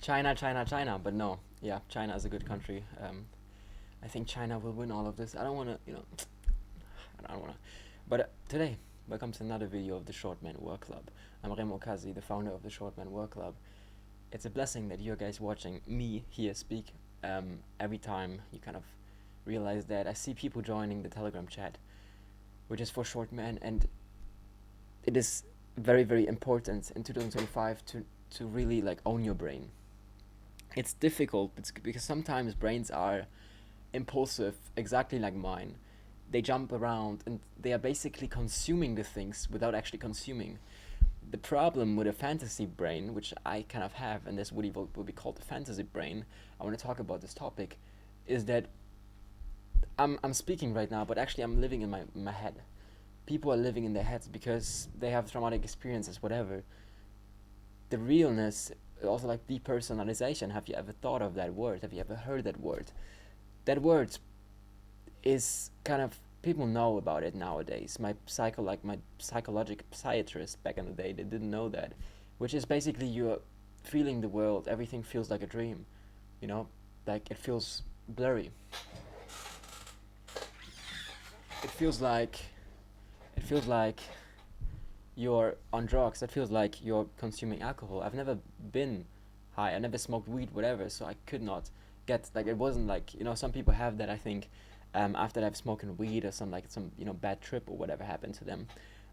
China. But no, yeah, China is a good country. I think China will win all of this. I don't want to, I don't want to. But today, welcome to another video of the Short Man Work Club. I'm Remo Kazi, the founder of the Short Man Work Club. It's a blessing that you guys watching me here speak. Every time you kind of realize that I see people joining the Telegram chat, which is for short men, and it is very very important in 2025 to really like own your brain. It's difficult because sometimes brains are impulsive, exactly like mine. They jump around and they are basically consuming the things without actually consuming. The problem with a fantasy brain, which I kind of have, and this would be called the fantasy brain, I want to talk about this topic, is that I'm speaking right now, but actually I'm living in my head. People are living in their heads because they have traumatic experiences, whatever. The realness, also like depersonalization. Have you ever thought of that word? Have you ever heard that word? That word is kind of, people know about it nowadays. My psychological psychiatrist back in the day, they didn't know that, which is basically you're feeling the world. Everything feels like a dream, you know, like it feels blurry. It feels like it feels like you're on drugs. It feels like you're consuming alcohol. I've never been high. I never smoked weed, whatever. So I could not get like, it wasn't like, some people have that. I think after they've smoking weed or some bad trip or whatever happened to them,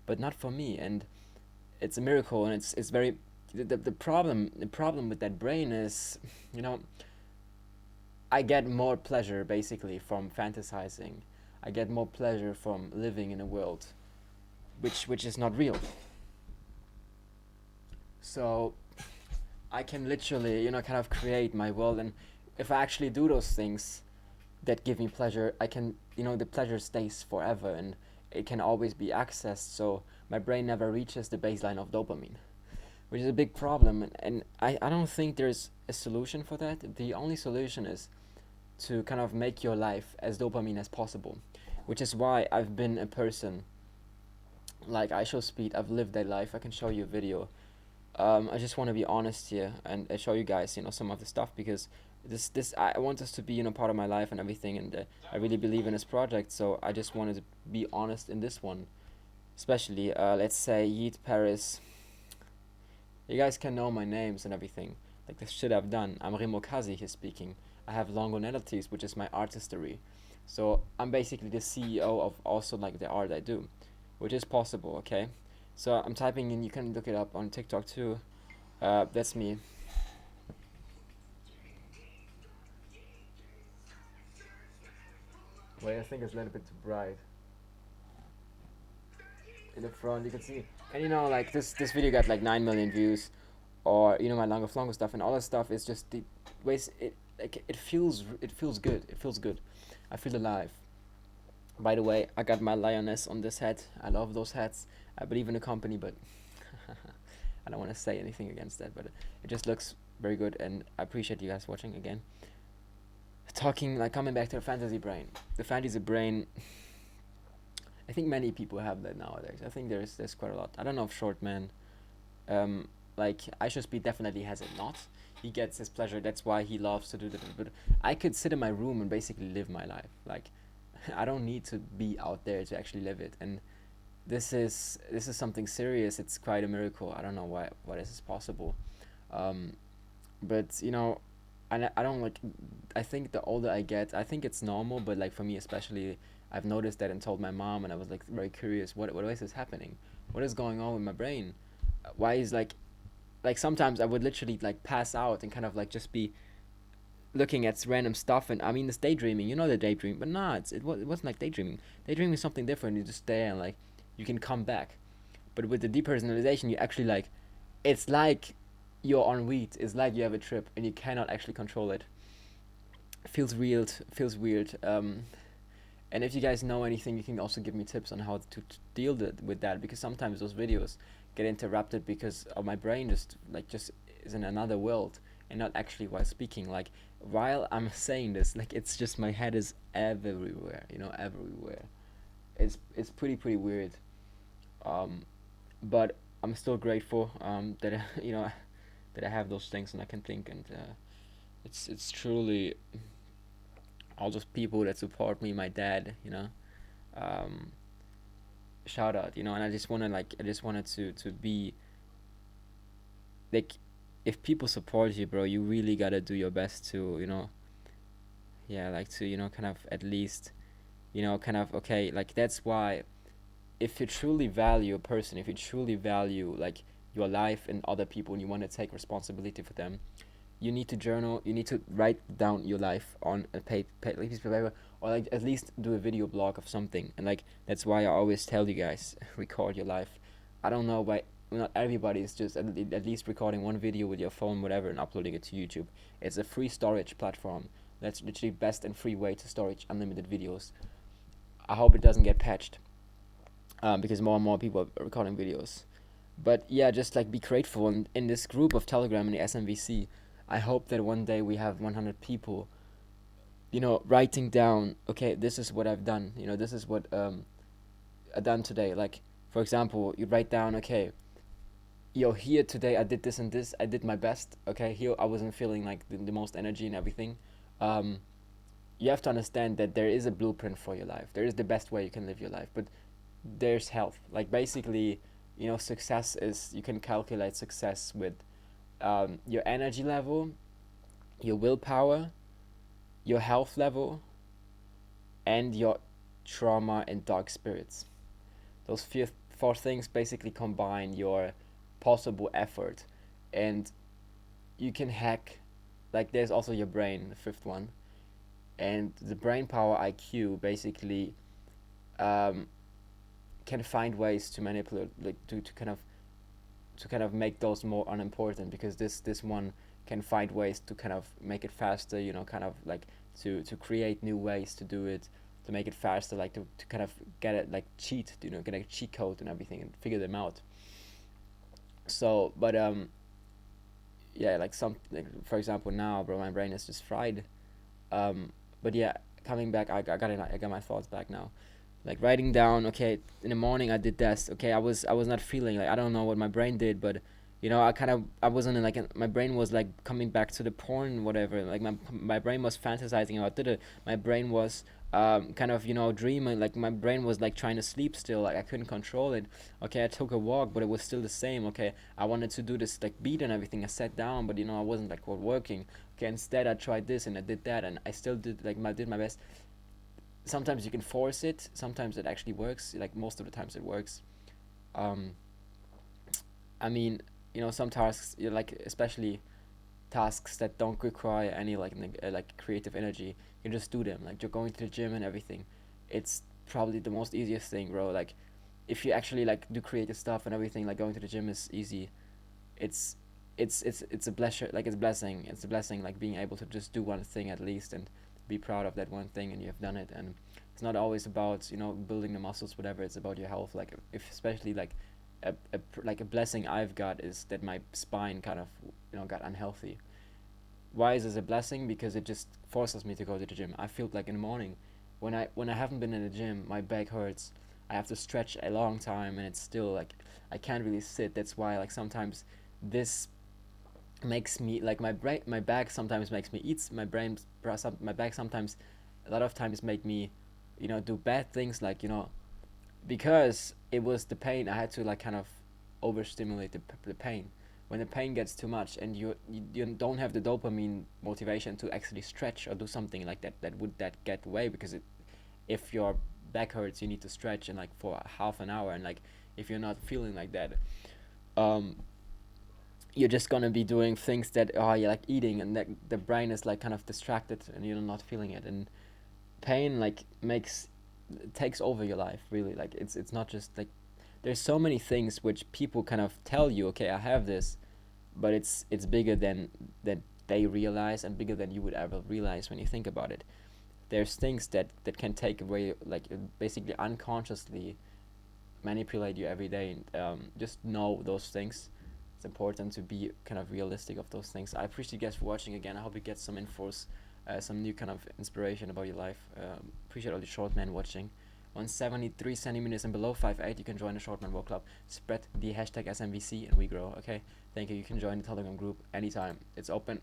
but not for me. And it's a miracle. And it's very the problem with that brain is, you know I get more pleasure basically from fantasizing. I get more pleasure from living in a world which is not real. So I can literally, kind of create my world. And if I actually do those things that give me pleasure, I can, the pleasure stays forever and it can always be accessed. So my brain never reaches the baseline of dopamine, which is a big problem. And I don't think there's a solution for that. The only solution is to kind of make your life as dopamine as possible, which is why I've been a person like I show speed. I've lived that life. I can show you a video. I just want to be honest here and show you guys, some of the stuff, because this I want this to be, part of my life and everything, and I really believe in this project. So I just wanted to be honest in this one, especially. Let's say Yeet Paris. You guys can know my names and everything, like the shit I've done. I'm Remo Kazi here speaking. I have Longonalities, which is my artistry. So I'm basically the CEO of also like the art I do, which is possible. Okay, so I'm typing in. You can look it up on TikTok too. That's me. Wait, I think it's a little bit too bright. In the front, you can see, and like this video got like 9 million views, or my Longo stuff, and all this stuff is just the ways it like it feels good. It feels good. I feel alive. By the way, I got my lioness on this hat. I love those hats. I believe in the company, but I don't want to say anything against that. But it just looks very good, and I appreciate you guys watching again. Talking like coming back to the fantasy brain. The fantasy brain. I think many people have that nowadays. I think there's quite a lot. I don't know if Short Man, like I Should Speed definitely has it not. He gets his pleasure. That's why he loves to do that. But I could sit in my room and basically live my life. Like I don't need to be out there to actually live it. And this is something serious. It's quite a miracle. I don't know why this is possible. Um, but I don't like. I think the older I get, I think it's normal. But like for me especially, I've noticed that and told my mom, and I was like very curious. What is this happening? What is going on with my brain? Why is like sometimes I would literally like pass out and kind of like just be looking at random stuff. And I mean, it's daydreaming. The daydream, but nah, it wasn't like daydreaming. Daydreaming is something different. You just stay and like you can come back. But with the depersonalization, you actually like, it's like you're on weed. It's like you have a trip and you cannot actually control it. Feels real. Feels weird. And if you guys know anything, you can also give me tips on how to deal with that, because sometimes those videos get interrupted because of my brain just is in another world and not actually while speaking. Like while I'm saying this, like it's just my head is everywhere. Everywhere. It's pretty weird. Um, but I'm still grateful that that that I have those things and I can think, and it's truly all those people that support me, my dad, um, shout out, and I just wanted to be like, if people support you, bro, you really gotta do your best to, yeah, like to, kind of at least, kind of, okay, like that's why, if you truly value a person, if you truly value like your life and other people, and you want to take responsibility for them, you need to journal, you need to write down your life on a piece of paper, or like at least do a video blog of something. And like that's why I always tell you guys, record your life. I don't know why not everybody is just at least recording one video with your phone, whatever, and uploading it to YouTube. It's a free storage platform. That's literally best and free way to storage unlimited videos. I hope it doesn't get patched, because more and more people are recording videos. But yeah, just like be grateful. And in this group of Telegram in the SMVC, I hope that one day we have 100 people, writing down, okay, this is what I've done. This is what I done today. Like, for example, you write down, okay, here today I did this and this. I did my best. Okay, here I wasn't feeling like the most energy and everything. Um, you have to understand that there is a blueprint for your life. There is the best way you can live your life, but there's health. Like basically, success is, you can calculate success with your energy level, your willpower, your health level, and your trauma and dark spirits. Those four things basically combine your possible effort, and you can hack. Like there's also your brain, the fifth one, and the brain power IQ basically um, can find ways to manipulate, like to kind of make those more unimportant, because this one can find ways to kind of make it faster, kind of like to create new ways to do it, to make it faster, like to kind of get it, like cheat, get a cheat code and everything and figure them out. So but yeah, like for example, now, bro, my brain is just fried. um but yeah, coming back, I got my thoughts back now. Like writing down, okay, in the morning I did this. Okay, I was not feeling, like, I don't know what my brain did, but I wasn't in, like, my brain was like coming back to the porn, whatever. Like my brain was fantasizing about it. My brain was kind of, dreaming. Like my brain was like trying to sleep still, like I couldn't control it. Okay, I took a walk, but it was still the same. Okay, I wanted to do this like beat and everything. I sat down, but I wasn't like working. Okay, instead I tried this and I did that, and I still did, like, did my best. Sometimes you can force it, sometimes it actually works, like most of the times it works. um I mean, some tasks, like, especially tasks that don't require any like like creative energy, you just do them, like you're going to the gym and everything. It's probably the most easiest thing, bro. Like if you actually like do creative stuff and everything, like going to the gym is easy. It's it's it's it's a blessing, like it's a blessing, like being able to just do one thing at least and be proud of that one thing, and you have done it. And it's not always about building the muscles, whatever. It's about your health. Like if especially like like a blessing I've got is that my spine kind of got unhealthy. Why is this a blessing? Because it just forces me to go to the gym. I feel like in the morning, when I haven't been in the gym, my back hurts. I have to stretch a long time, and it's still like I can't really sit. That's why, like, sometimes this makes me, like, my back sometimes makes me eat. My back sometimes, a lot of times, make me do bad things, like, because it was the pain. I had to, like, kind of overstimulate the pain. When the pain gets too much, and you don't have the dopamine motivation to actually stretch or do something like that, that get away, because if your back hurts, you need to stretch, and like for half an hour, and like if you're not feeling like that, um you're just gonna be doing things that are, you like eating, and that the brain is like kind of distracted, and you're not feeling it. And pain, like, takes over your life, really. Like it's not just like, there's so many things which people kind of tell you, okay, I have this, but it's bigger than that they realize, and bigger than you would ever realize when you think about it. There's things that can take away, like, basically unconsciously manipulate you every day. Just know those things. It's important to be kind of realistic of those things. I appreciate you guys for watching again. I hope you get some infos, some new kind of inspiration about your life. Appreciate all the short men watching. on 73 centimeters and below 5'8", you can join the Short Man World Club. Spread the hashtag SMVC and we grow. Okay, thank you. You can join the Telegram group anytime. It's open.